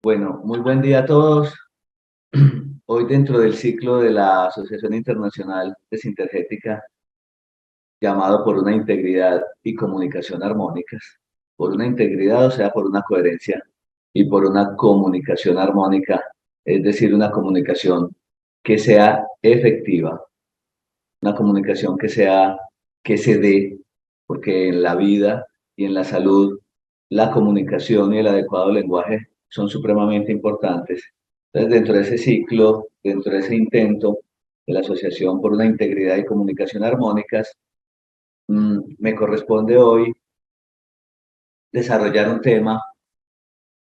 Bueno, muy buen día a todos. Hoy dentro del ciclo de la Asociación Internacional de Sintergética, llamado por una integridad y comunicación armónicas, por una integridad, o sea, por una coherencia, y por una comunicación armónica, es decir, una comunicación que sea efectiva, una comunicación que se dé, porque en la vida y en la salud, la comunicación y el adecuado lenguaje son supremamente importantes. Entonces, dentro de ese ciclo, dentro de ese intento de la Asociación por una Integridad y Comunicación Armónicas, me corresponde hoy desarrollar un tema,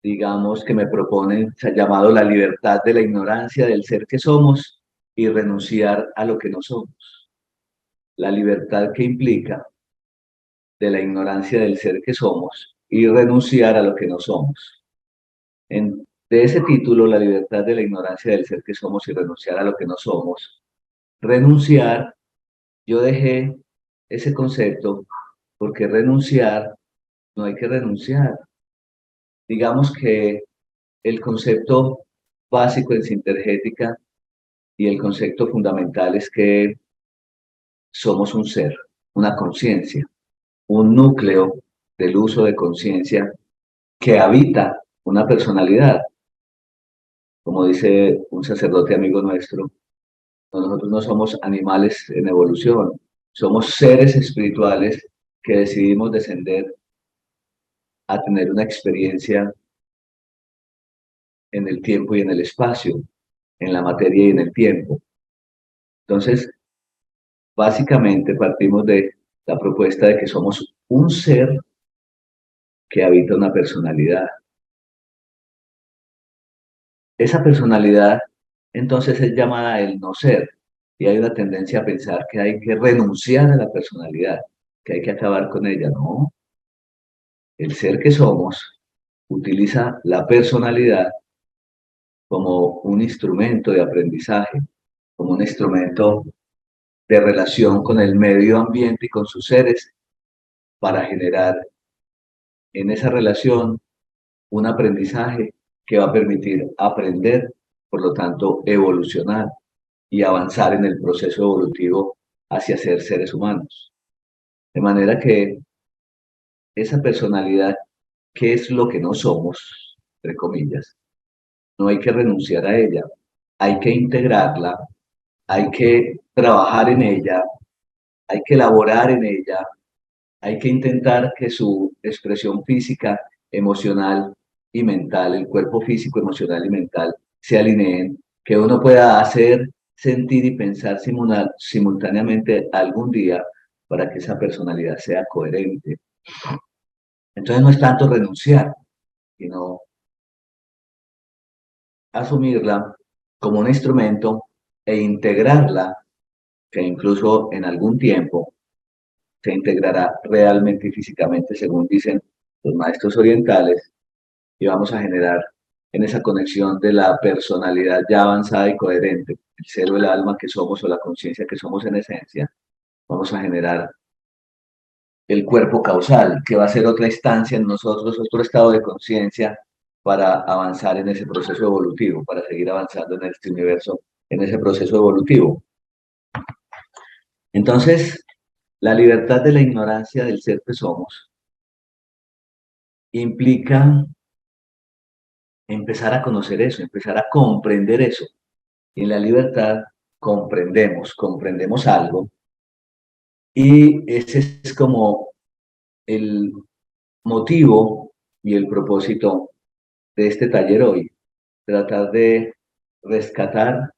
digamos, que me proponen, se ha llamado la libertad de la ignorancia del ser que somos y renunciar a lo que no somos. La libertad que implica de la ignorancia del ser que somos y renunciar a lo que no somos. De ese título, la libertad de la ignorancia del ser que somos y renunciar a lo que no somos. Renunciar, yo dejé ese concepto porque renunciar, no hay que renunciar. Digamos que el concepto básico en sintergética y el concepto fundamental es que somos un ser, una conciencia, un núcleo del uso de conciencia que habita una personalidad. Como dice un sacerdote amigo nuestro, nosotros no somos animales en evolución, somos seres espirituales que decidimos descender a tener una experiencia en el tiempo y en el espacio, en la materia y en el tiempo. Entonces, básicamente partimos de la propuesta de que somos un ser que habita una personalidad. Esa personalidad entonces es llamada el no ser y hay una tendencia a pensar que hay que renunciar a la personalidad, que hay que acabar con ella. No, el ser que somos utiliza la personalidad como un instrumento de aprendizaje, como un instrumento de relación con el medio ambiente y con sus seres para generar en esa relación un aprendizaje que va a permitir aprender, por lo tanto, evolucionar y avanzar en el proceso evolutivo hacia ser seres humanos. De manera que esa personalidad, que es lo que no somos, entre comillas, no hay que renunciar a ella, hay que integrarla, hay que trabajar en ella, hay que elaborar en ella, hay que intentar que su expresión física, emocional y mental, el cuerpo físico, emocional y mental, se alineen, que uno pueda hacer, sentir y pensar simultáneamente algún día para que esa personalidad sea coherente. Entonces no es tanto renunciar, sino asumirla como un instrumento e integrarla, que incluso en algún tiempo se integrará realmente y físicamente, según dicen los maestros orientales, y vamos a generar en esa conexión de la personalidad ya avanzada y coherente, el ser o el alma que somos o la conciencia que somos en esencia, vamos a generar el cuerpo causal, que va a ser otra instancia en nosotros, otro estado de conciencia para avanzar en ese proceso evolutivo, para seguir avanzando en este universo, en ese proceso evolutivo. Entonces, la libertad de la ignorancia del ser que somos implica empezar a conocer eso, empezar a comprender eso. Y en la libertad comprendemos algo, y ese es como el motivo y el propósito de este taller hoy, tratar de rescatar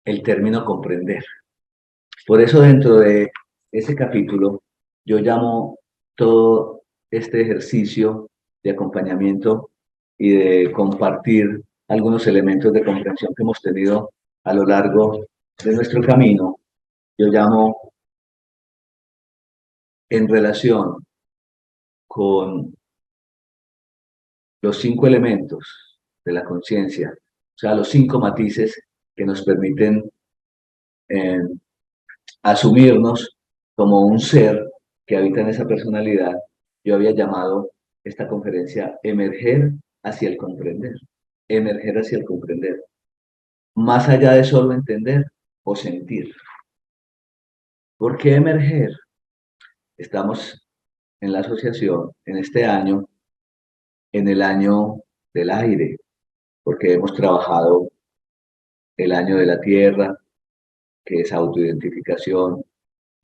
el término comprender. Por eso dentro de ese capítulo yo llamo todo este ejercicio de acompañamiento y de compartir algunos elementos de comprensión que hemos tenido a lo largo de nuestro camino, yo llamo en relación con los 5 elementos de la conciencia, o sea, los 5 matices que nos permiten eh, asumirnos como un ser que habita en esa personalidad. Yo había llamado esta conferencia Emerger hacia el comprender, emerger hacia el comprender, más allá de solo entender o sentir. ¿Por qué emerger? Estamos en la asociación en este año, en el año del aire, porque hemos trabajado el año de la tierra, que es autoidentificación,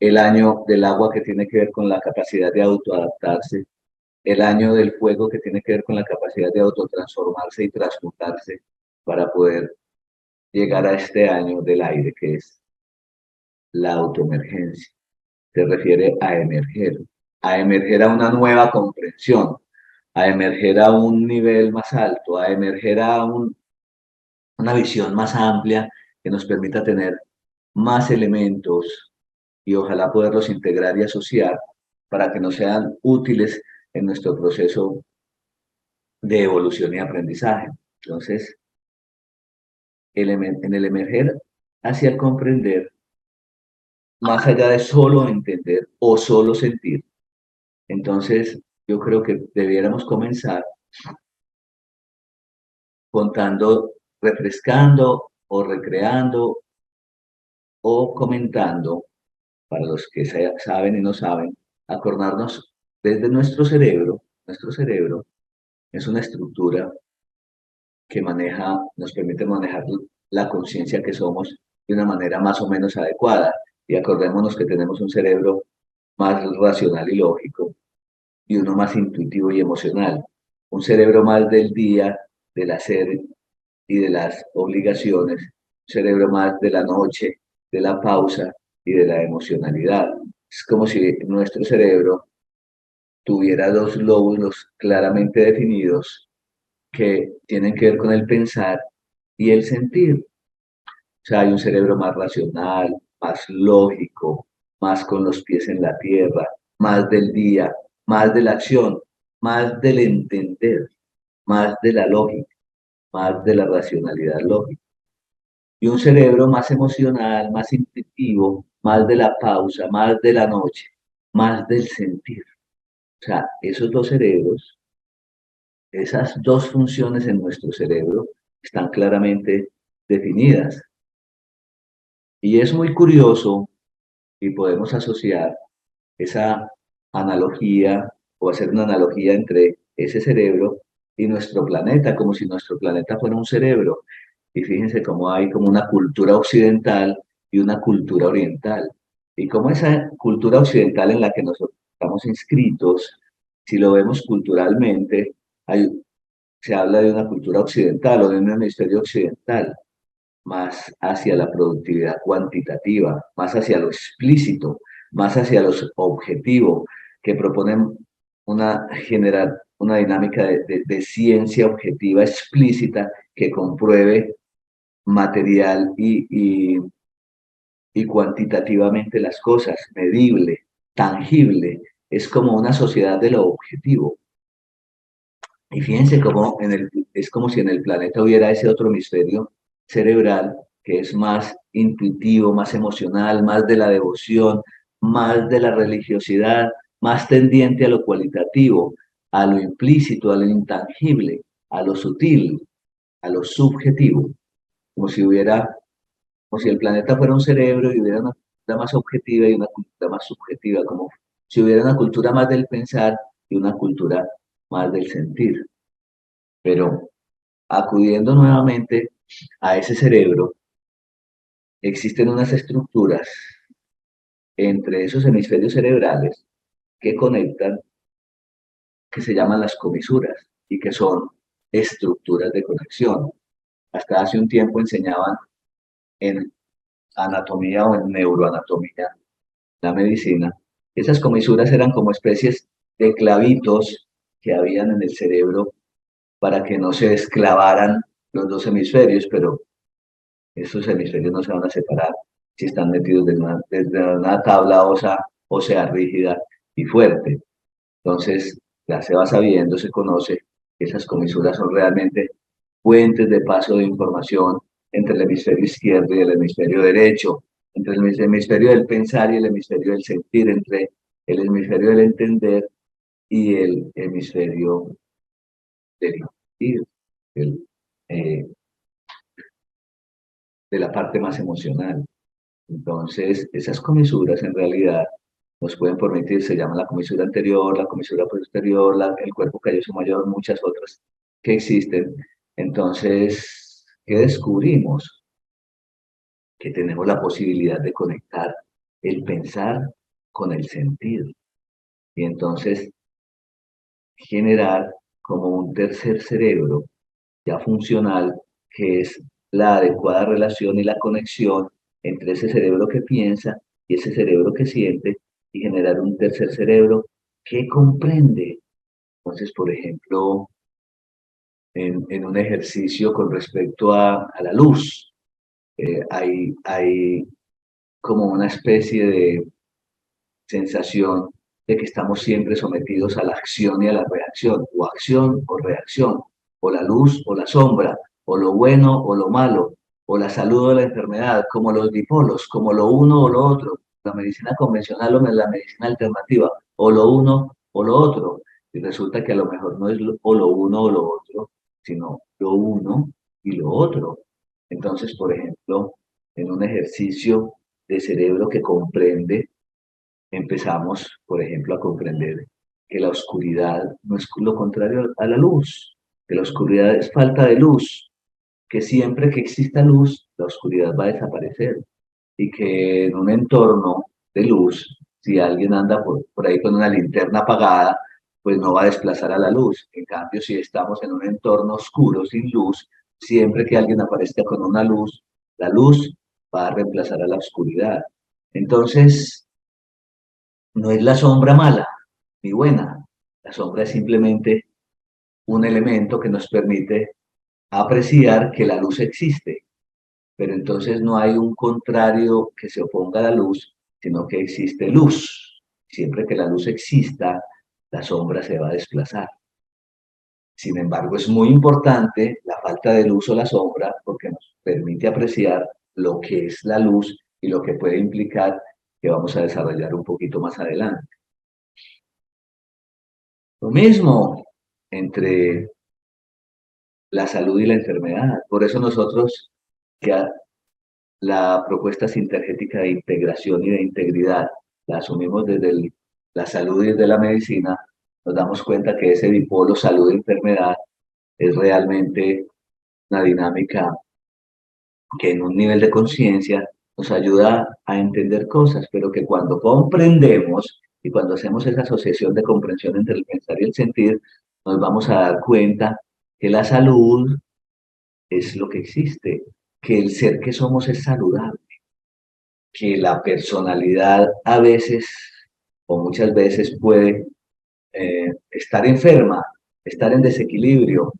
el año del agua que tiene que ver con la capacidad de autoadaptarse, el año del fuego que tiene que ver con la capacidad de autotransformarse y transmutarse para poder llegar a este año del aire, que es la autoemergencia. Se refiere a emerger a una nueva comprensión, a emerger a un nivel más alto, a emerger a una visión más amplia que nos permita tener más elementos y ojalá poderlos integrar y asociar para que nos sean útiles en nuestro proceso de evolución y aprendizaje. Entonces, en el emerger hacia el comprender, más allá de solo entender o solo sentir, entonces yo creo que debiéramos comenzar contando, refrescando o recreando o comentando, para los que saben y no saben, acordarnos desde nuestro cerebro es una estructura que nos permite manejar la conciencia que somos de una manera más o menos adecuada. Y acordémonos que tenemos un cerebro más racional y lógico y uno más intuitivo y emocional. Un cerebro más del día, del hacer y de las obligaciones. Un cerebro más de la noche, de la pausa y de la emocionalidad. Es como si nuestro cerebro tuviera dos lóbulos claramente definidos que tienen que ver con el pensar y el sentir. O sea, hay un cerebro más racional, más lógico, más con los pies en la tierra, más del día, más de la acción, más del entender, más de la lógica, más de la racionalidad lógica. Y un cerebro más emocional, más intuitivo, más de la pausa, más de la noche, más del sentir. O sea, esos dos cerebros, esas dos funciones en nuestro cerebro están claramente definidas. Y es muy curioso y podemos asociar esa analogía o hacer una analogía entre ese cerebro y nuestro planeta, como si nuestro planeta fuera un cerebro. Y fíjense cómo hay como una cultura occidental y una cultura oriental. Y cómo esa cultura occidental en la que nosotros estamos inscritos, si lo vemos culturalmente, se habla de una cultura occidental o de un hemisferio occidental, más hacia la productividad cuantitativa, más hacia lo explícito, más hacia los objetivos, que proponen generar una dinámica de ciencia objetiva explícita que compruebe material y cuantitativamente las cosas, medible, tangible. Es como una sociedad de lo objetivo. Y fíjense cómo es como si en el planeta hubiera ese otro hemisferio cerebral que es más intuitivo, más emocional, más de la devoción, más de la religiosidad, más tendiente a lo cualitativo, a lo implícito, a lo intangible, a lo sutil, a lo subjetivo, como si como si el planeta fuera un cerebro y hubiera una cultura más objetiva y una cultura más subjetiva, como si hubiera una cultura más del pensar y una cultura más del sentir. Pero acudiendo nuevamente a ese cerebro, existen unas estructuras entre esos hemisferios cerebrales que conectan, que se llaman las comisuras y que son estructuras de conexión. Hasta hace un tiempo enseñaban en anatomía o en neuroanatomía, la medicina. Esas comisuras eran como especies de clavitos que habían en el cerebro para que no se desclavaran los dos hemisferios, pero esos hemisferios no se van a separar si están metidos desde una tabla ósea rígida y fuerte. Entonces, ya se va sabiendo, se conoce que esas comisuras son realmente puentes de paso de información entre el hemisferio izquierdo y el hemisferio derecho, entre el hemisferio del pensar y el hemisferio del sentir, entre el hemisferio del entender y el hemisferio del sentir, del, eh, de la parte más emocional. Entonces, esas comisuras en realidad nos pueden permitir, se llama la comisura anterior, la comisura posterior, el cuerpo calloso mayor, muchas otras que existen. Entonces, ¿qué descubrimos? Que tenemos la posibilidad de conectar el pensar con el sentir. Y entonces generar como un tercer cerebro ya funcional, que es la adecuada relación y la conexión entre ese cerebro que piensa y ese cerebro que siente, y generar un tercer cerebro que comprende. Entonces, por ejemplo, en un ejercicio con respecto a la luz, hay como una especie de sensación de que estamos siempre sometidos a la acción y a la reacción, o acción o reacción, o la luz o la sombra, o lo bueno o lo malo, o la salud o la enfermedad, como los dipolos, como lo uno o lo otro, la medicina convencional o la medicina alternativa, o lo uno o lo otro. Y resulta que a lo mejor no es o lo uno o lo otro, sino lo uno y lo otro. Entonces, por ejemplo, en un ejercicio de cerebro que comprende, empezamos, por ejemplo, a comprender que la oscuridad no es lo contrario a la luz, que la oscuridad es falta de luz, que siempre que exista luz, la oscuridad va a desaparecer y que en un entorno de luz, si alguien anda por ahí con una linterna apagada, pues no va a desplazar a la luz. En cambio, si estamos en un entorno oscuro, sin luz, siempre que alguien aparezca con una luz, la luz va a reemplazar a la oscuridad. Entonces, no es la sombra mala ni buena. La sombra es simplemente un elemento que nos permite apreciar que la luz existe. Pero entonces no hay un contrario que se oponga a la luz, sino que existe luz. Siempre que la luz exista, la sombra se va a desplazar. Sin embargo, es muy importante la falta de luz o la sombra porque nos permite apreciar lo que es la luz y lo que puede implicar, que vamos a desarrollar un poquito más adelante. Lo mismo entre la salud y la enfermedad. Por eso nosotros, que la propuesta sintergética de integración y de integridad la asumimos desde la salud y desde la medicina, nos damos cuenta que ese dipolo salud-enfermedad es realmente una dinámica que en un nivel de conciencia nos ayuda a entender cosas, pero que cuando comprendemos y cuando hacemos esa asociación de comprensión entre el pensar y el sentir, nos vamos a dar cuenta que la salud es lo que existe, que el ser que somos es saludable, que la personalidad a veces o muchas veces puede estar enferma, estar en desequilibrio,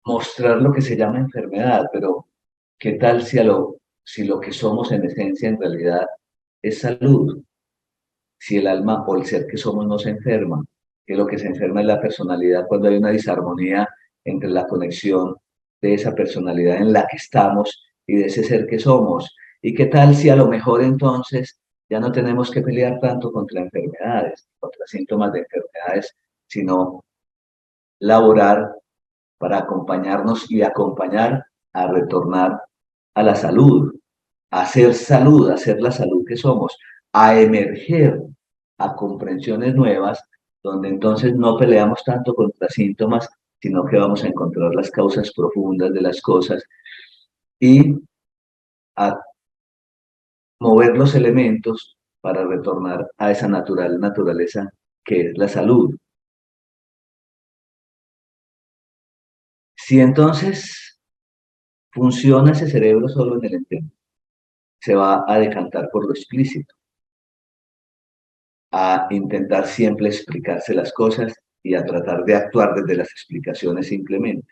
mostrar lo que se llama enfermedad, pero ¿qué tal si lo que somos en esencia en realidad es salud? Si el alma o el ser que somos no se enferma, que lo que se enferma es la personalidad cuando hay una disarmonía entre la conexión de esa personalidad en la que estamos y de ese ser que somos. ¿Y qué tal si a lo mejor entonces ya no tenemos que pelear tanto contra enfermedades, contra síntomas de enfermedades, sino laborar para acompañarnos y acompañar a retornar a la salud, a ser salud, a ser la salud que somos, a emerger a comprensiones nuevas, donde entonces no peleamos tanto contra síntomas, sino que vamos a encontrar las causas profundas de las cosas y a mover los elementos para retornar a esa naturaleza que es la salud. Si entonces funciona ese cerebro solo en el entendimiento, se va a decantar por lo explícito, a intentar siempre explicarse las cosas y a tratar de actuar desde las explicaciones simplemente.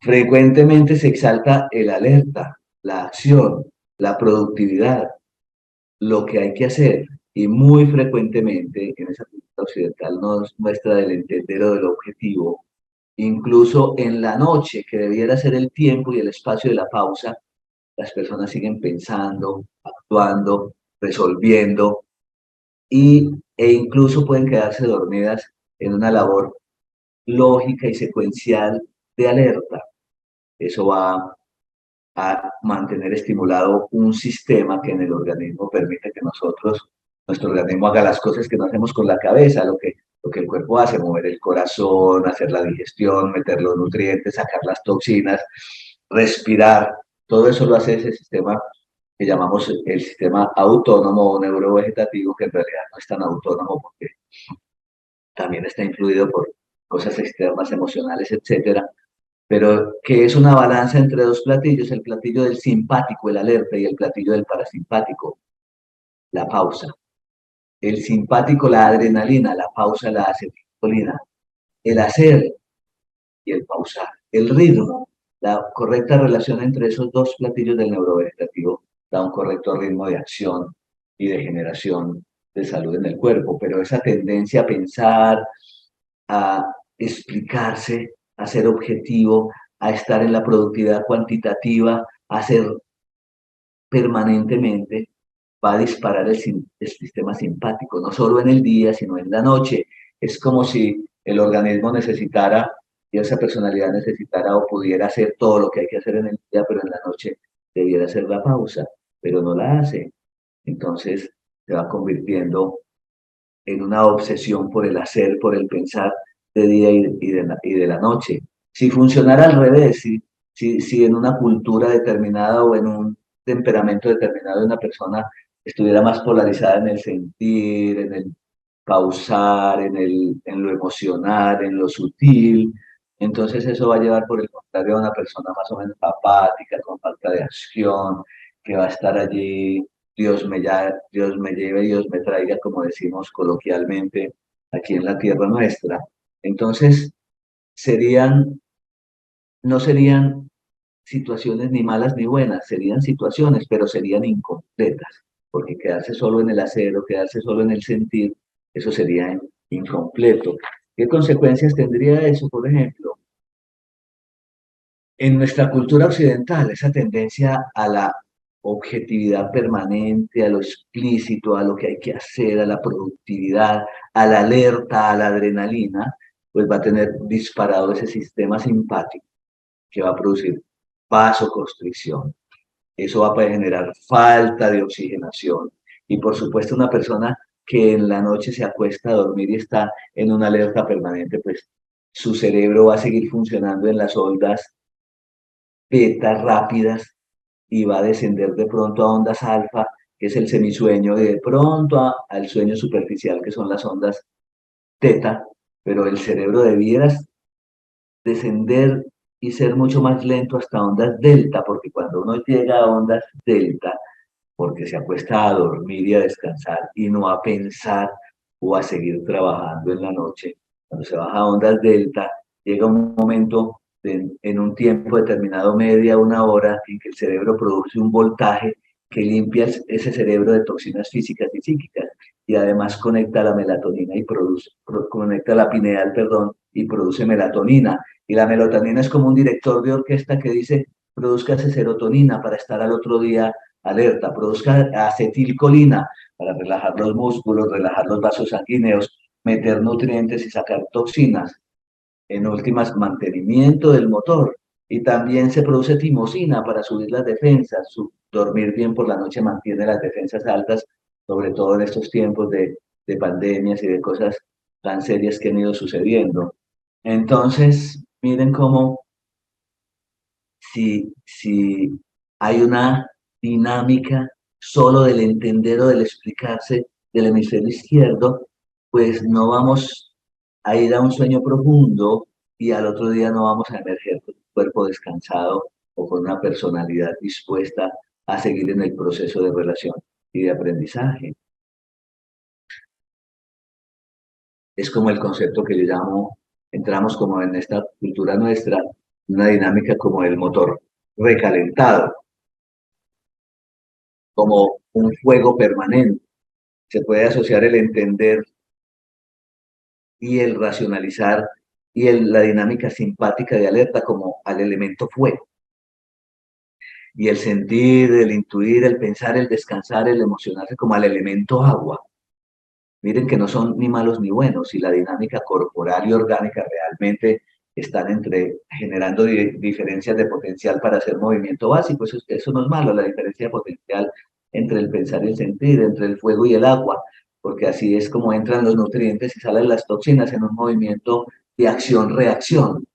Frecuentemente se exalta el alerta, la acción, la productividad, lo que hay que hacer, y muy frecuentemente en esa cultura occidental nos muestra del entendero del objetivo, incluso en la noche, que debiera ser el tiempo y el espacio de la pausa, las personas siguen pensando, actuando, resolviendo, e incluso pueden quedarse dormidas en una labor lógica y secuencial de alerta. Eso va a mantener estimulado un sistema que en el organismo permite que nuestro organismo haga las cosas que no hacemos con la cabeza, lo que el cuerpo hace, mover el corazón, hacer la digestión, meter los nutrientes, sacar las toxinas, respirar. Todo eso lo hace ese sistema que llamamos el sistema autónomo o neurovegetativo, que en realidad no es tan autónomo porque también está influido por cosas externas, emocionales, etcétera, pero que es una balanza entre dos platillos, el platillo del simpático, el alerta, y el platillo del parasimpático, la pausa. El simpático, la adrenalina, la pausa, la acetilcolina. El hacer y el pausar. El ritmo, la correcta relación entre esos dos platillos del neurovegetativo da un correcto ritmo de acción y de generación de salud en el cuerpo, pero esa tendencia a pensar, a explicarse, a ser objetivo, a estar en la productividad cuantitativa, a ser permanentemente, va a disparar el sistema simpático, no solo en el día, sino en la noche. Es como si el organismo necesitara y esa personalidad necesitara o pudiera hacer todo lo que hay que hacer en el día, pero en la noche debiera hacer la pausa, pero no la hace. Entonces se va convirtiendo en una obsesión por el hacer, por el pensar de día y de la noche. Si funcionara al revés, si en una cultura determinada o en un temperamento determinado de una persona estuviera más polarizada en el sentir, en el pausar, en lo emocional, en lo sutil, entonces eso va a llevar por el contrario a una persona más o menos apática, con falta de acción, que va a estar allí Dios me lleve, Dios me traiga, como decimos coloquialmente aquí en la tierra nuestra. Entonces, serían, no serían situaciones ni malas ni buenas, serían situaciones, pero serían incompletas, porque quedarse solo en el hacer o quedarse solo en el sentir, eso sería incompleto. ¿Qué consecuencias tendría eso, por ejemplo? En nuestra cultura occidental, esa tendencia a la objetividad permanente, a lo explícito, a lo que hay que hacer, a la productividad, a la alerta, a la adrenalina, pues va a tener disparado ese sistema simpático que va a producir vasoconstricción. Eso va a generar falta de oxigenación. Y por supuesto, una persona que en la noche se acuesta a dormir y está en una alerta permanente, pues su cerebro va a seguir funcionando en las ondas beta rápidas y va a descender de pronto a ondas alfa, que es el semisueño, y de pronto al sueño superficial, que son las ondas teta, pero el cerebro debiera descender y ser mucho más lento hasta ondas delta, porque cuando uno llega a ondas delta, porque se acuesta a dormir y a descansar y no a pensar o a seguir trabajando en la noche, cuando se baja a ondas delta, llega un momento en un tiempo determinado, media, una hora, en que el cerebro produce un voltaje que limpia ese cerebro de toxinas físicas y psíquicas y además conecta la melatonina y conecta la pineal, perdón, y produce melatonina. Y la melatonina es como un director de orquesta que dice, produzcase serotonina para estar al otro día alerta, produzca acetilcolina para relajar los músculos, relajar los vasos sanguíneos, meter nutrientes y sacar toxinas. En últimas, mantenimiento del motor. Y también se produce timosina para subir las defensas. Dormir bien por la noche mantiene las defensas altas, sobre todo en estos tiempos de pandemias y de cosas tan serias que han ido sucediendo. Entonces, miren cómo si hay una dinámica solo del entender o del explicarse del hemisferio izquierdo, pues no vamos a ir a un sueño profundo y al otro día no vamos a emerger con un cuerpo descansado o con una personalidad dispuesta a seguir en el proceso de relación y de aprendizaje. Es como el concepto que yo llamo, entramos como en esta cultura nuestra, una dinámica como el motor recalentado, como un fuego permanente. Se puede asociar el entender y el racionalizar y la dinámica simpática de alerta como al elemento fuego. Y el sentir, el intuir, el pensar, el descansar, el emocionarse como al elemento agua. Miren que no son ni malos ni buenos, y la dinámica corporal y orgánica realmente están generando diferencias de potencial para hacer movimiento básico. Eso no es malo, la diferencia de potencial entre el pensar y el sentir, entre el fuego y el agua, porque así es como entran los nutrientes y salen las toxinas en un movimiento de acción-reacción. Lo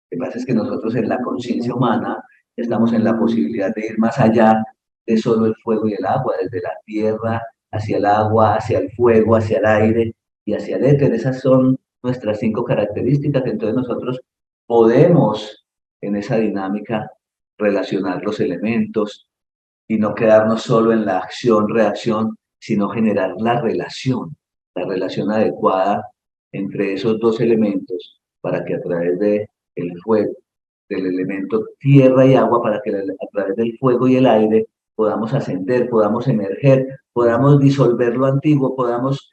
que pasa es que nosotros en la conciencia humana estamos en la posibilidad de ir más allá de solo el fuego y el agua, desde la tierra hacia el agua, hacia el fuego, hacia el aire y hacia el éter. Esas son nuestras 5 características. Entonces nosotros podemos en esa dinámica relacionar los elementos y no quedarnos solo en la acción-reacción, sino generar la relación adecuada entre esos dos elementos para que a través de el fuego, del elemento tierra y agua, para que a través del fuego y el aire podamos ascender, podamos emerger, podamos disolver lo antiguo, podamos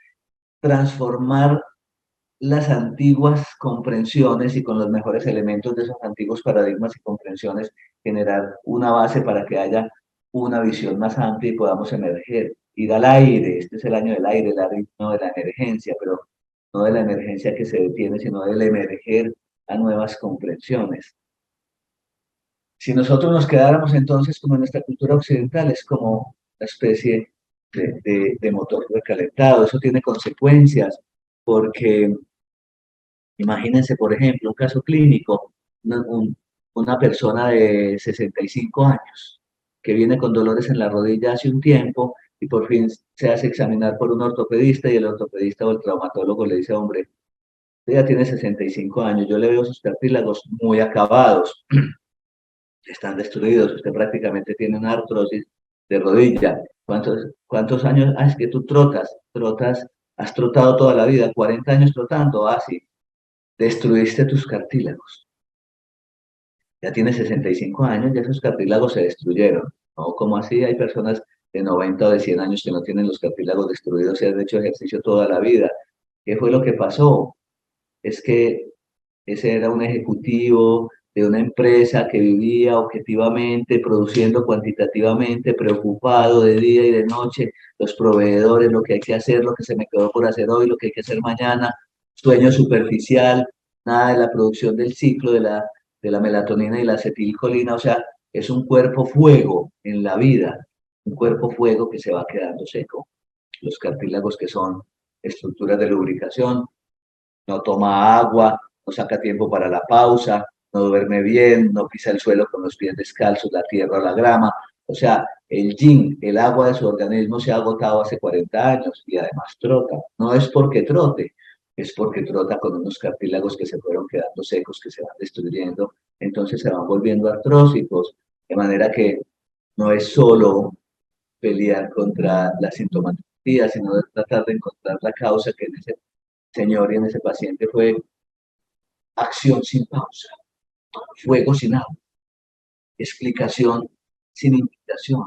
transformar las antiguas comprensiones y con los mejores elementos de esos antiguos paradigmas y comprensiones generar una base para que haya una visión más amplia y podamos emerger, ir al aire. Este es el año del aire, el año de la emergencia, pero no de la emergencia que se detiene, sino del emerger a nuevas comprensiones. Si nosotros nos quedáramos entonces como en esta cultura occidental, es como una especie de motor recalentado. Eso tiene consecuencias porque imagínense, por ejemplo, un caso clínico, una persona de 65 años que viene con dolores en la rodilla hace un tiempo y por fin se hace examinar por un ortopedista y el ortopedista o el traumatólogo le dice, hombre, usted ya tiene 65 años, yo le veo sus cartílagos muy acabados, están destruidos, usted prácticamente tiene una artrosis de rodilla. ¿Cuántos años? Ah, es que tú trotas, has trotado toda la vida, 40 años trotando, sí, destruiste tus cartílagos. Ya tienes 65 años, ya esos cartílagos se destruyeron. ¿No? Como así hay personas de 90 o de 100 años que no tienen los cartílagos destruidos y han hecho ejercicio toda la vida? ¿Qué fue lo que pasó? Es que ese era un ejecutivo de una empresa que vivía objetivamente, produciendo cuantitativamente, preocupado de día y de noche, los proveedores, lo que hay que hacer, lo que se me quedó por hacer hoy, lo que hay que hacer mañana, sueño superficial, nada de la producción del ciclo de la melatonina y la acetilcolina. O sea, es un cuerpo fuego en la vida, un cuerpo fuego que se va quedando seco. Los cartílagos, que son estructuras de lubricación, no toma agua, no saca tiempo para la pausa, no duerme bien, no pisa el suelo con los pies descalzos, la tierra o la grama. O sea, el yin, el agua de su organismo se ha agotado hace 40 años y además trota. No es porque trote, es porque trota con unos cartílagos que se fueron quedando secos, que se van destruyendo, entonces se van volviendo artrósicos, de manera que no es solo pelear contra la sintomatología, sino de tratar de encontrar la causa, que en ese señor y en ese paciente fue acción sin pausa, fuego sin agua, explicación sin invitación,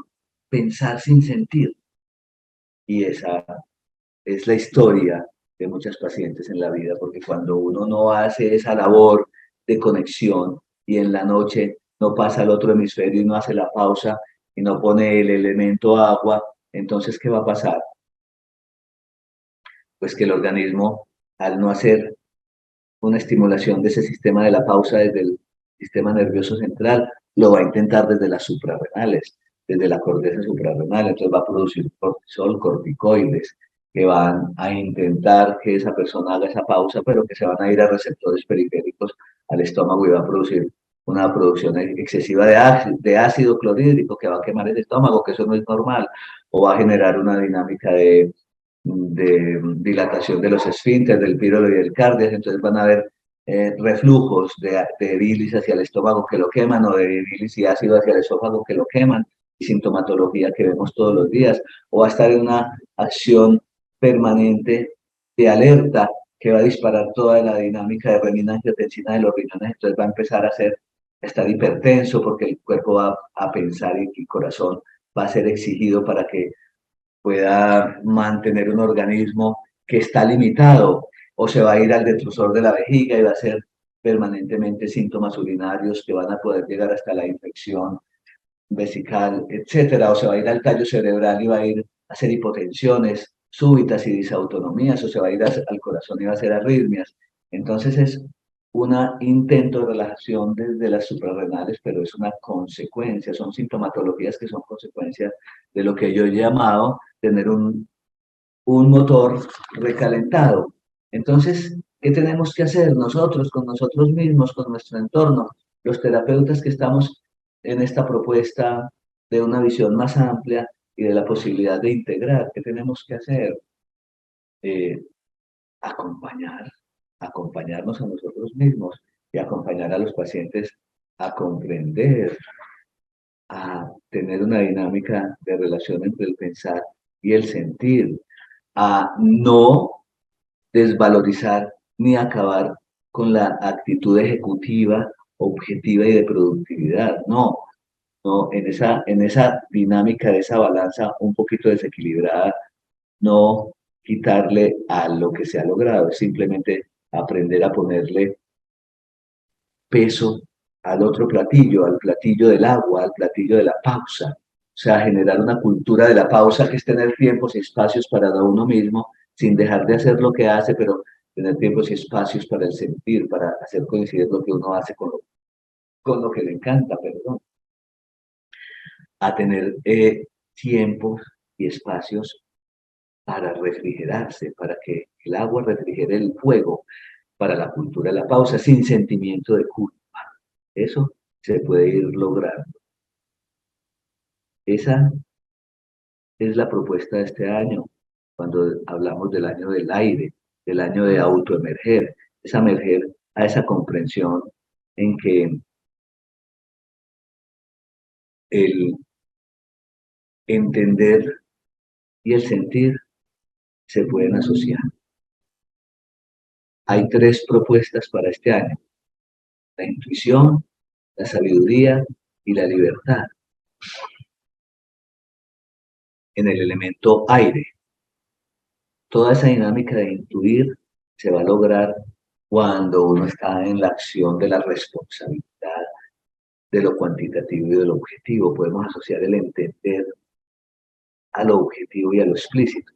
pensar sin sentido. Y esa es la historia de muchas pacientes en la vida, porque cuando uno no hace esa labor de conexión y en la noche no pasa al otro hemisferio y no hace la pausa y no pone el elemento agua, entonces, ¿qué va a pasar? Pues que el organismo, al no hacer una estimulación de ese sistema de la pausa desde el sistema nervioso central, lo va a intentar desde las suprarrenales, desde la corteza suprarrenal. Entonces va a producir cortisol, corticoides, que van a intentar que esa persona haga esa pausa, pero que se van a ir a receptores periféricos al estómago y va a producir una producción excesiva de ácido clorhídrico que va a quemar el estómago, que eso no es normal, o va a generar una dinámica de dilatación de los esfínteres, del pírolo y del cardias. Entonces van a haber reflujos de bilis hacia el estómago que lo queman, o de bilis y ácido hacia el esófago que lo queman, y sintomatología que vemos todos los días, o va a estar en una acción permanente de alerta que va a disparar toda la dinámica de renina-angiotensina de los riñones. Entonces va a empezar a estar hipertenso, porque el cuerpo va a pensar y el corazón va a ser exigido para que pueda mantener un organismo que está limitado, o se va a ir al detrusor de la vejiga y va a ser permanentemente síntomas urinarios que van a poder llegar hasta la infección vesical, etcétera, o se va a ir al tallo cerebral y va a ir a hacer hipotensiones. súbitas y disautonomías, o se va a ir al corazón y va a hacer arritmias. Entonces es un intento de relajación desde las suprarrenales, pero es una consecuencia, son sintomatologías que son consecuencias de lo que yo he llamado tener un motor recalentado. Entonces, ¿qué tenemos que hacer nosotros con nosotros mismos, con nuestro entorno? Los terapeutas que estamos en esta propuesta de una visión más amplia y de la posibilidad de integrar, ¿qué tenemos que hacer? Eh, acompañar, acompañarnos a nosotros mismos y acompañar a los pacientes a comprender, a tener una dinámica de relación entre el pensar y el sentir, a no desvalorizar ni acabar con la actitud ejecutiva, objetiva y de productividad. No, no, en esa dinámica, de esa balanza un poquito desequilibrada, no quitarle a lo que se ha logrado, es simplemente aprender a ponerle peso al otro platillo, al platillo del agua, al platillo de la pausa. O sea, generar una cultura de la pausa que es tener tiempos y espacios para uno mismo, sin dejar de hacer lo que hace, pero tener tiempos y espacios para el sentir, para hacer coincidir lo que uno hace con lo que le encanta, perdón. A tener tiempos y espacios para refrigerarse, para que el agua refrigere el fuego, para la cultura de la pausa, sin sentimiento de culpa. Eso se puede ir logrando. Esa es la propuesta de este año, cuando hablamos del año del aire, del año de autoemerger, es emerger a esa comprensión en que el entender y el sentir se pueden asociar. Hay tres propuestas para este año: la intuición, la sabiduría y la libertad. En el elemento aire, toda esa dinámica de intuir se va a lograr cuando uno está en la acción de la responsabilidad, de lo cuantitativo y de lo objetivo. Podemos asociar el entender a lo objetivo y a lo explícito,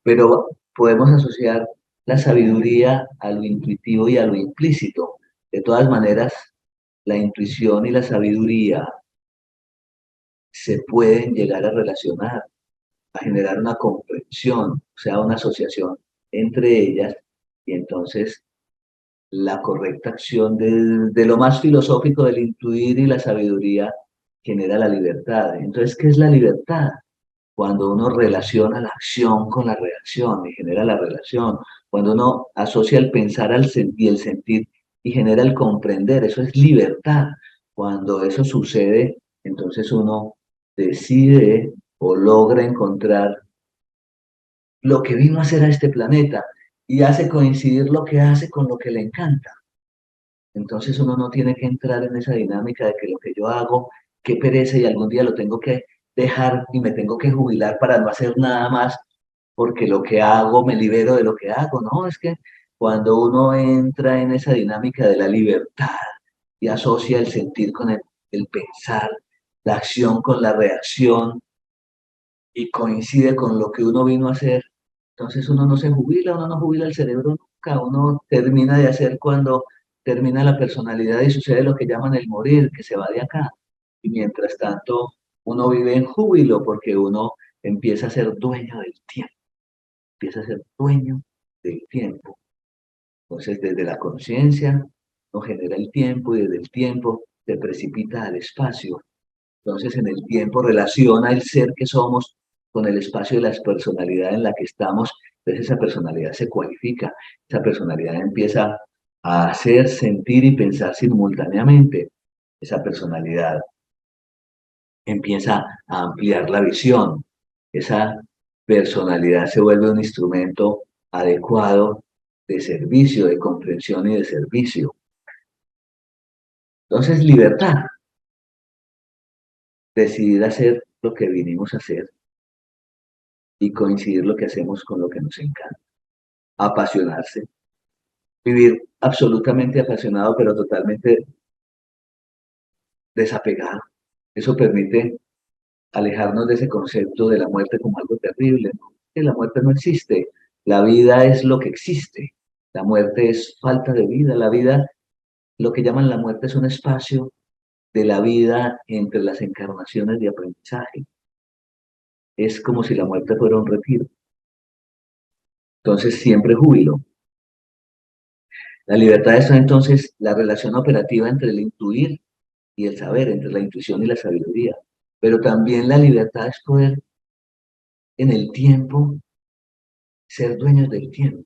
pero podemos asociar la sabiduría a lo intuitivo y a lo implícito. De todas maneras, la intuición y la sabiduría se pueden llegar a relacionar, a generar una comprensión, o sea, una asociación entre ellas, y entonces la correcta acción de lo más filosófico del intuir y la sabiduría genera la libertad. Entonces, ¿qué es la libertad? Cuando uno relaciona la acción con la reacción y genera la relación, cuando uno asocia el pensar y el sentir y genera el comprender, eso es libertad. Cuando eso sucede, entonces uno decide o logra encontrar lo que vino a hacer a este planeta y hace coincidir lo que hace con lo que le encanta. Entonces uno no tiene que entrar en esa dinámica de que lo que yo hago, qué pereza y algún día lo tengo que dejar y me tengo que jubilar para no hacer nada más, porque lo que hago me libero de lo que hago. No, es que cuando uno entra en esa dinámica de la libertad y asocia el sentir con el pensar, la acción con la reacción y coincide con lo que uno vino a hacer, entonces uno no se jubila, uno no jubila el cerebro nunca, uno termina de hacer cuando termina la personalidad y sucede lo que llaman el morir, que se va de acá. Y mientras tanto, uno vive en júbilo porque uno empieza a ser dueño del tiempo, empieza a ser dueño del tiempo. Entonces, desde la conciencia, no genera el tiempo y desde el tiempo se precipita al espacio. Entonces, en el tiempo relaciona el ser que somos con el espacio de la personalidad en la que estamos. Entonces, esa personalidad se cualifica, esa personalidad empieza a hacer, sentir y pensar simultáneamente. Esa personalidad empieza a ampliar la visión. Esa personalidad se vuelve un instrumento adecuado de servicio, de comprensión y de servicio. Entonces, libertad, decidir hacer lo que vinimos a hacer y coincidir lo que hacemos con lo que nos encanta. Apasionarse, vivir absolutamente apasionado, pero totalmente desapegado. Eso permite alejarnos de ese concepto de la muerte como algo terrible, ¿no? que la muerte no existe. La vida es lo que existe. La muerte es falta de vida. La vida, lo que llaman la muerte, es un espacio de la vida entre las encarnaciones de aprendizaje. Es como si la muerte fuera un retiro. Entonces, siempre júbilo. La libertad es entonces la relación operativa entre el intuir y el saber, entre la intuición y la sabiduría. Pero también la libertad es poder en el tiempo ser dueños del tiempo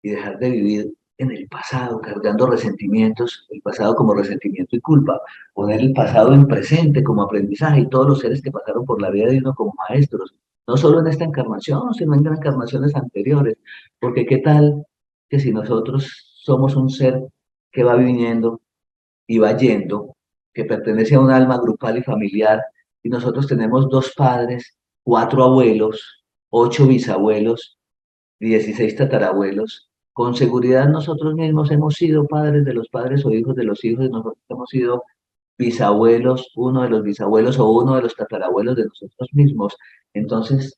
y dejar de vivir en el pasado, cargando resentimientos, el pasado como resentimiento y culpa, poner el pasado en presente como aprendizaje y todos los seres que pasaron por la vida de uno como maestros, no solo en esta encarnación, sino en encarnaciones anteriores, porque qué tal que si nosotros somos un ser que va viniendo y va yendo, que pertenece a un alma grupal y familiar, y nosotros tenemos 2 padres, 4 abuelos, 8 bisabuelos, 16 tatarabuelos. Con seguridad nosotros mismos hemos sido padres de los padres o hijos de los hijos, nosotros hemos sido bisabuelos, uno de los bisabuelos o uno de los tatarabuelos de nosotros mismos. Entonces,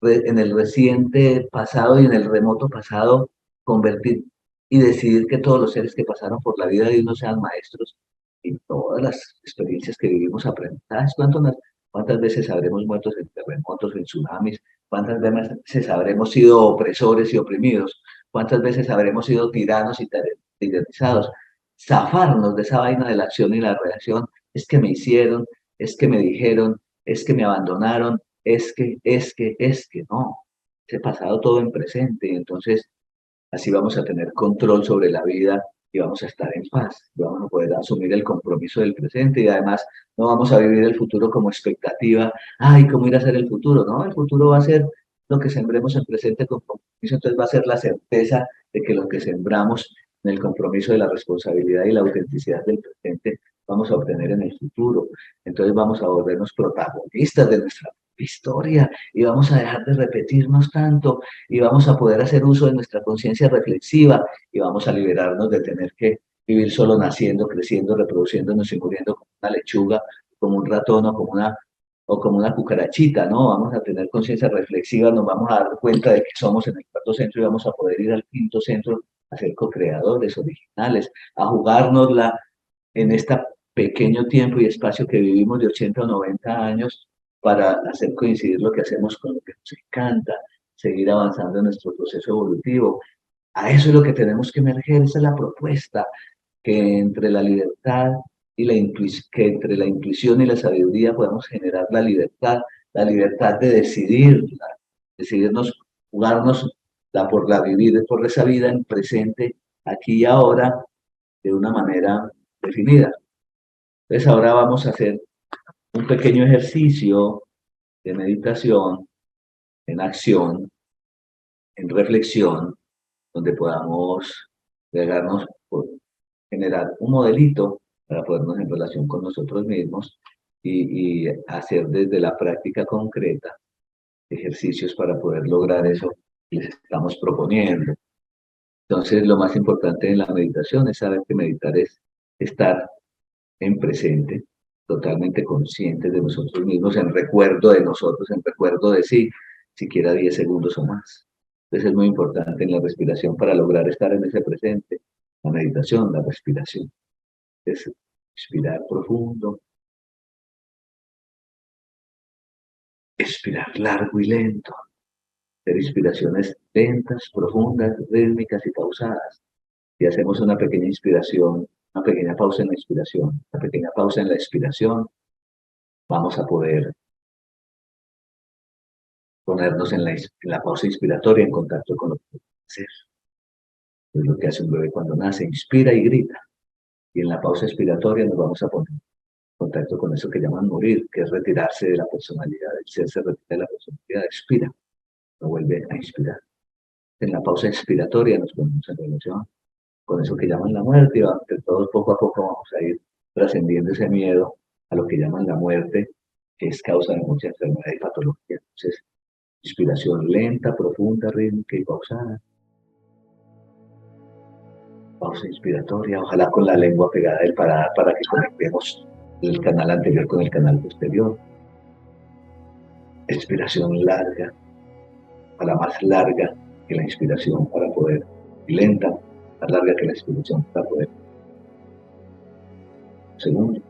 en el reciente pasado y en el remoto pasado, convertir y decidir que todos los seres que pasaron por la vida de uno sean maestros y todas las experiencias que vivimos aprendizajes. ¿Cuántas veces habremos muerto en terremotos, en tsunamis? ¿Cuántas veces habremos sido opresores y oprimidos? ¿Cuántas veces habremos sido tiranos y tiranizados? Zafarnos de esa vaina de la acción y la reacción. Es que me hicieron, es que me dijeron, es que me abandonaron, no. Ese pasado todo en presente, y entonces así vamos a tener control sobre la vida y vamos a estar en paz, y vamos a poder asumir el compromiso del presente y además no vamos a vivir el futuro como expectativa, ay, ¿cómo ir a ser el futuro? No, el futuro va a ser lo que sembremos en presente con compromiso, entonces va a ser la certeza de que lo que sembramos en el compromiso de la responsabilidad y la autenticidad del presente vamos a obtener en el futuro. Entonces vamos a volvernos protagonistas de nuestra historia y vamos a dejar de repetirnos tanto y vamos a poder hacer uso de nuestra conciencia reflexiva y vamos a liberarnos de tener que vivir solo naciendo, creciendo, reproduciéndonos y muriendo como una lechuga, como un ratón o como una cucarachita, ¿no? Vamos a tener conciencia reflexiva, nos vamos a dar cuenta de que somos en el cuarto centro y vamos a poder ir al quinto centro a ser co-creadores, originales, a jugárnosla en este pequeño tiempo y espacio que vivimos de 80 o 90 años para hacer coincidir lo que hacemos con lo que nos encanta, seguir avanzando en nuestro proceso evolutivo. A eso es lo que tenemos que emerger, esa es la propuesta, que entre la libertad y que entre la intuición y la sabiduría podamos generar la libertad de decidirnos, jugarnos por la vivir, por esa vida en presente, aquí y ahora, de una manera definida. Entonces ahora vamos a hacer un pequeño ejercicio de meditación, en acción, en reflexión, donde podamos llegarnos por generar un modelito para ponernos en relación con nosotros mismos y hacer desde la práctica concreta ejercicios para poder lograr eso que les estamos proponiendo. Entonces, lo más importante en la meditación es saber que meditar es estar en presente, totalmente conscientes de nosotros mismos, en recuerdo de nosotros, en recuerdo de sí, siquiera 10 segundos o más. Entonces es muy importante en la respiración para lograr estar en ese presente. La meditación, la respiración. Es respirar profundo, expirar largo y lento, hacer inspiraciones lentas, profundas, rítmicas y pausadas. Y hacemos una pequeña inspiración, una pequeña pausa en la inspiración, una pequeña pausa en la expiración, vamos a poder ponernos en la pausa inspiratoria en contacto con lo que puede hacer. Es lo que hace un bebé cuando nace, inspira y grita. Y en la pausa expiratoria nos vamos a poner en contacto con eso que llaman morir, que es retirarse de la personalidad. El ser se retira de la personalidad, expira, no vuelve a inspirar. En la pausa expiratoria nos ponemos en relación con eso que llaman la muerte y entre todos poco a poco vamos a ir trascendiendo ese miedo a lo que llaman la muerte, que es causa de mucha enfermedad y patología. Entonces, inspiración lenta, profunda, rítmica y pausada. Pausa inspiratoria, ojalá con la lengua pegada del paladar para que conectemos el canal anterior con el canal posterior. Expiración larga, a la más larga que la inspiración para poder, y lenta, más larga que la inspiración para poder. Segundo.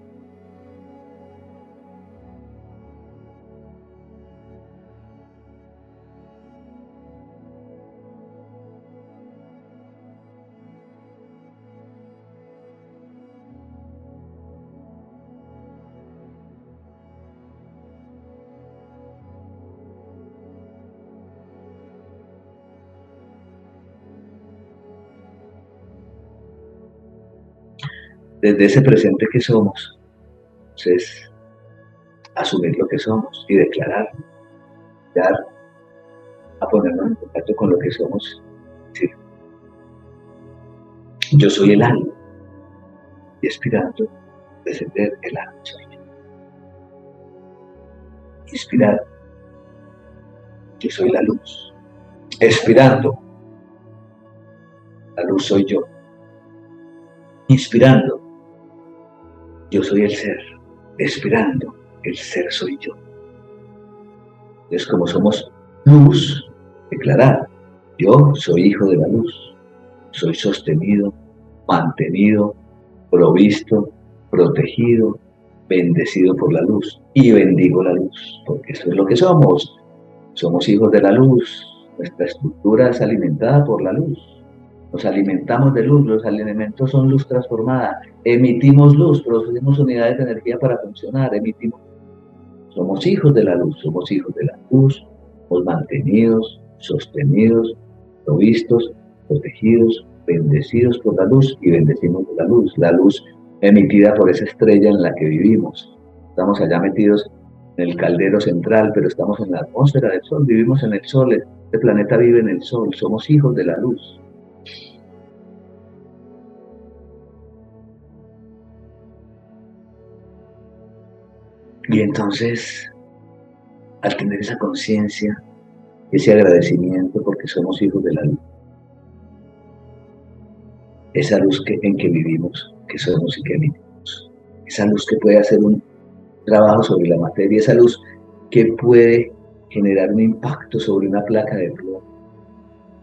Desde ese presente que somos, es asumir lo que somos y declarar, dar, a ponernos en contacto con lo que somos. Sí. Yo soy el alma y expirando, descender el alma soy yo. Inspirar, yo soy la luz. Expirando, la luz soy yo. Inspirando, yo soy el ser. Expirando, el ser soy yo. Es como somos luz, declarar, yo soy hijo de la luz. Soy sostenido, mantenido, provisto, protegido, bendecido por la luz. Y bendigo la luz, porque eso es lo que somos. Somos hijos de la luz. Nuestra estructura es alimentada por la luz. Nos alimentamos de luz, los alimentos son luz transformada. Emitimos luz, producimos unidades de energía para funcionar, emitimos. Somos hijos de la luz, somos hijos de la luz, somos mantenidos, sostenidos, provistos, protegidos, bendecidos por la luz y bendecimos por la luz emitida por esa estrella en la que vivimos. Estamos allá metidos en el caldero central, pero estamos en la atmósfera del sol, vivimos en el sol, este planeta vive en el sol, somos hijos de la luz. Y entonces, al tener esa conciencia, ese agradecimiento porque somos hijos de la luz, esa luz en que vivimos, que somos y que emitimos, esa luz que puede hacer un trabajo sobre la materia, esa luz que puede generar un impacto sobre una placa de plomo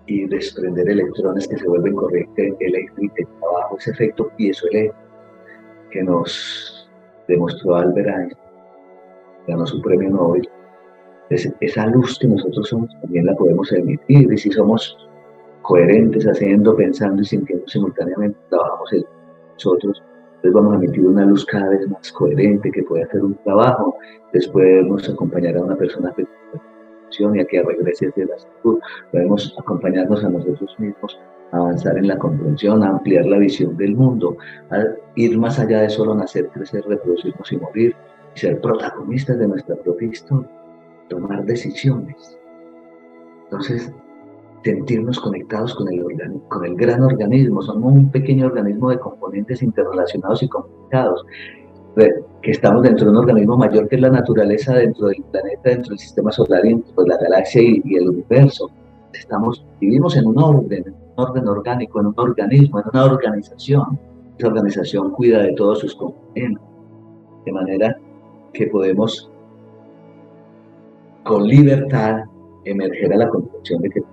y desprender electrones que se vuelven corriente eléctrica abajo, ese efecto piezoeléctrico que nos demostró Albert Einstein, ganó su premio Nobel. Esa luz que nosotros somos también la podemos emitir, y si somos coherentes, haciendo, pensando y sintiendo simultáneamente, trabajamos en nosotros, entonces vamos a emitir una luz cada vez más coherente que puede hacer un trabajo, después nos acompañará a una persona que y a que regrese hacia la salud, podemos acompañarnos a nosotros mismos, a avanzar en la comprensión, a ampliar la visión del mundo, a ir más allá de solo nacer, crecer, reproducirnos y morir, y ser protagonistas de nuestra propia historia, tomar decisiones. Entonces, sentirnos conectados con el gran organismo. Somos un pequeño organismo de componentes interrelacionados y comunicados, que estamos dentro de un organismo mayor que es la naturaleza, dentro del planeta, dentro del sistema solar, dentro de la galaxia y el universo. Vivimos en un orden orgánico, en un organismo, en una organización. Esa organización cuida de todos sus componentes, de manera que podemos con libertad emerger a la conclusión de que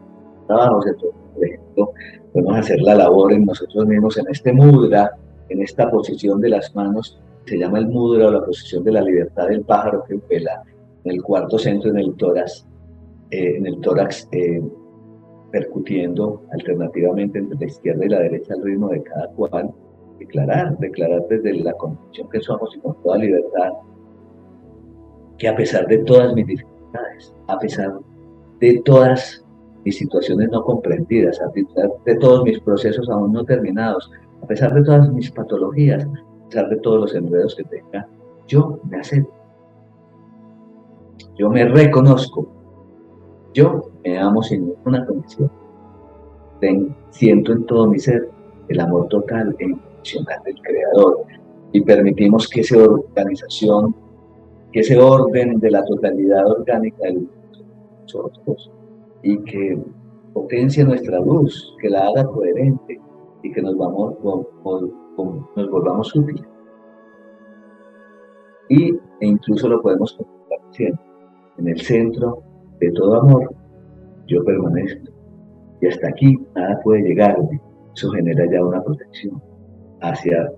trabajos, por ejemplo, podemos hacer la labor en nosotros mismos, en este mudra, en esta posición de las manos, se llama el mudra o la posición de la libertad del pájaro que vuela, en el cuarto centro, en el tórax, percutiendo alternativamente entre la izquierda y la derecha al ritmo de cada cual, declarar desde la convicción que somos y con toda libertad, que a pesar de todas mis dificultades, a pesar de todas mis situaciones no comprendidas, a pesar de todos mis procesos aún no terminados, a pesar de todas mis patologías, a pesar de todos los enredos que tenga, yo me acepto, yo me reconozco, yo me amo sin ninguna condición, siento en todo mi ser el amor total e incondicional del Creador y permitimos que esa organización, que ese orden de la totalidad orgánica de nosotros y que potencie nuestra luz, que la haga coherente y que nos volvamos útiles. E incluso lo podemos contemplar siempre. En el centro de todo amor yo permanezco. Y hasta aquí nada puede llegarme. Eso genera ya una protección hacia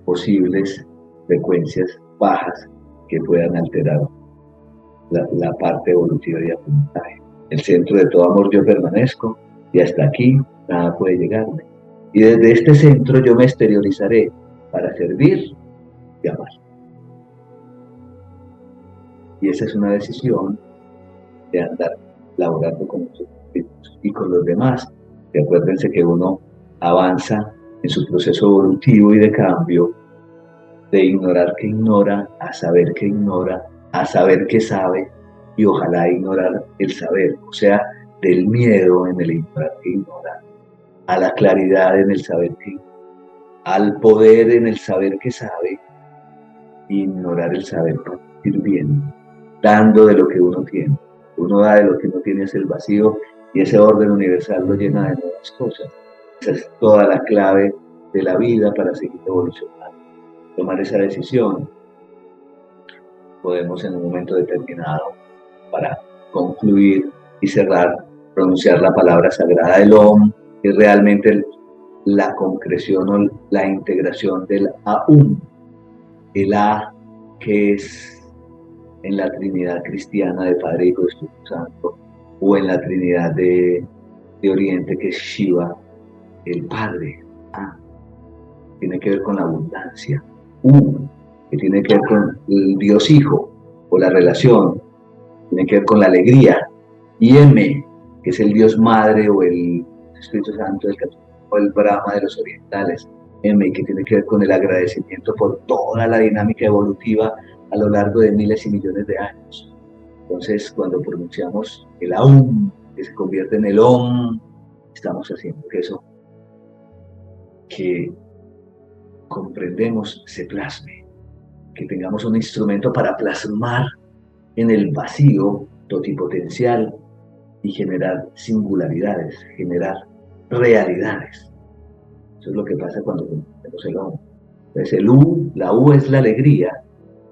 posibles frecuencias bajas que puedan alterar la parte evolutiva de aprendizaje. El centro de todo amor yo permanezco y hasta aquí nada puede llegarme. Y desde este centro yo me exteriorizaré para servir y amar. Y esa es una decisión de andar laborando con nosotros y con los demás. Y acuérdense que uno avanza en su proceso evolutivo y de cambio, de ignorar que ignora, a saber que ignora, a saber que sabe, y ojalá ignorar el saber, o sea, del miedo en el ignorar que ignora, a la claridad en el saber que ignora, al poder en el saber que sabe, e ignorar el saber para ir bien, dando de lo que uno tiene. Uno da de lo que uno tiene es el vacío y ese orden universal lo llena de nuevas cosas. Esa es toda la clave de la vida para seguir evolucionando. Tomar esa decisión. Podemos en un momento determinado, para concluir y cerrar, pronunciar la palabra sagrada del Om, que es realmente la concreción o la integración del Aum, el A que es en la Trinidad cristiana de Padre, Hijo y Espíritu Santo, o en la Trinidad de Oriente que es Shiva, el Padre. A, tiene que ver con la abundancia. U, que tiene que ver con el Dios Hijo, o la relación, tiene que ver con la alegría. Y M, que es el Dios Madre o el Espíritu Santo del Católico, o el Brahma de los orientales. M, que tiene que ver con el agradecimiento por toda la dinámica evolutiva a lo largo de miles y millones de años. Entonces, cuando pronunciamos el Aum, que se convierte en el Om, estamos haciendo que eso que comprendemos se plasme, que tengamos un instrumento para plasmar en el vacío totipotencial y generar singularidades, generar realidades. Eso es lo que pasa cuando conocemos el hombre. Entonces el U, la U es la alegría,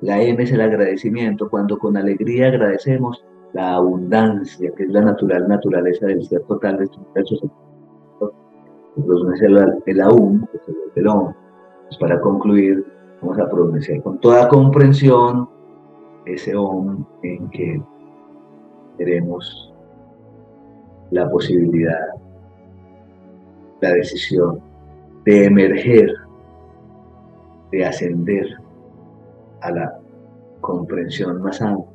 la M es el agradecimiento. Cuando con alegría agradecemos la abundancia, que es la naturaleza del ser total de estos universos. Entonces el AUM, que es el OM. Pues para concluir, vamos a pronunciar con toda comprensión ese OM en que tenemos la posibilidad, la decisión de emerger, de ascender a la comprensión más amplia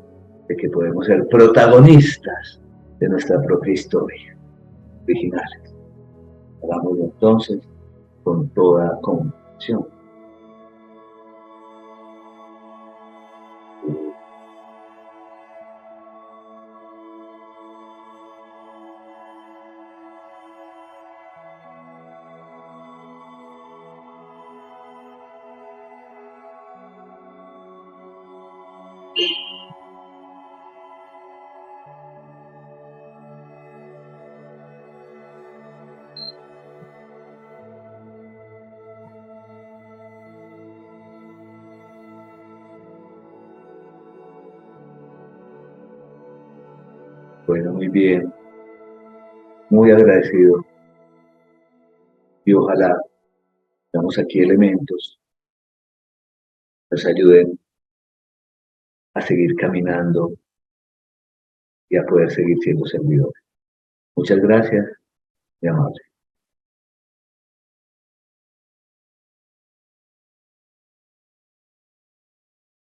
de que podemos ser protagonistas de nuestra propia historia, originales. Hagámoslo entonces con toda comprensión. Bueno, muy bien, muy agradecido y ojalá damos aquí elementos que nos ayuden a seguir caminando y a poder seguir siendo servidores. Muchas gracias, mi amable.